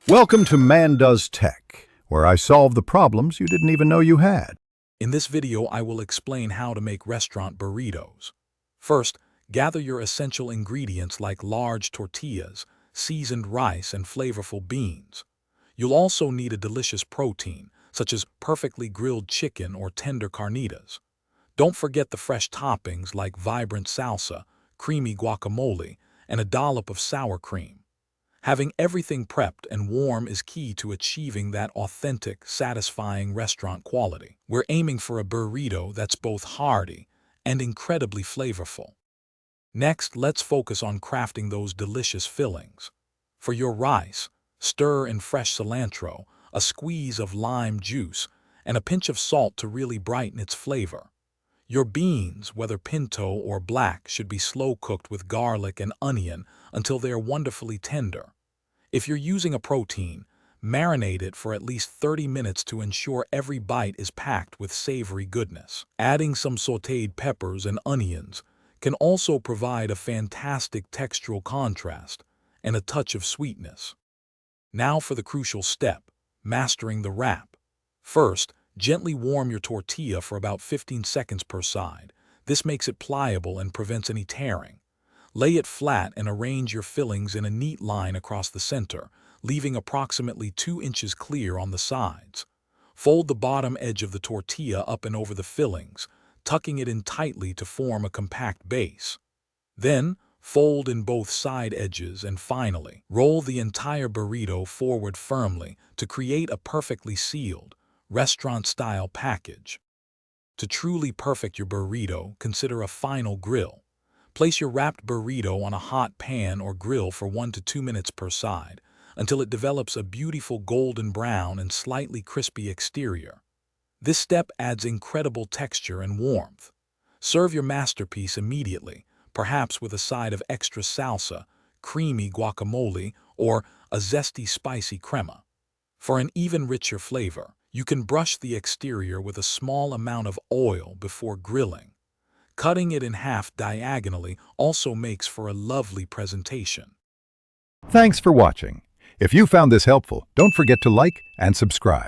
Welcome to Man Does Tech, where I solve the problems you didn't even know you had. In this video, I will explain how to make restaurant burritos. First, gather your essential ingredients like large tortillas, seasoned rice, and flavorful beans. You'll also need a delicious protein, such as perfectly grilled chicken or tender carnitas. Don't forget the fresh toppings like vibrant salsa, creamy guacamole, and a dollop of sour cream. Having everything prepped and warm is key to achieving that authentic, satisfying restaurant quality. We're aiming for a burrito that's both hearty and incredibly flavorful. Next, let's focus on crafting those delicious fillings. For your rice, stir in fresh cilantro, a squeeze of lime juice, and a pinch of salt to really brighten its flavor. Your beans, whether pinto or black, should be slow-cooked with garlic and onion until they are wonderfully tender. If you're using a protein, marinate it for at least 30 minutes to ensure every bite is packed with savory goodness. Adding some sautéed peppers and onions can also provide a fantastic textural contrast and a touch of sweetness. Now for the crucial step, mastering the wrap. First, gently warm your tortilla for about 15 seconds per side. This makes it pliable and prevents any tearing. Lay it flat and arrange your fillings in a neat line across the center, leaving approximately 2 inches clear on the sides. Fold the bottom edge of the tortilla up and over the fillings, tucking it in tightly to form a compact base. Then, fold in both side edges and finally, roll the entire burrito forward firmly to create a perfectly sealed, restaurant-style package. To truly perfect your burrito, consider a final grill. Place your wrapped burrito on a hot pan or grill for 1 to 2 minutes per side until it develops a beautiful golden brown and slightly crispy exterior. This step adds incredible texture and warmth. Serve your masterpiece immediately, perhaps with a side of extra salsa, creamy guacamole, or a zesty spicy crema. For an even richer flavor, you can brush the exterior with a small amount of oil before grilling. Cutting it in half diagonally also makes for a lovely presentation. Thanks for watching. If you found this helpful, don't forget to like and subscribe.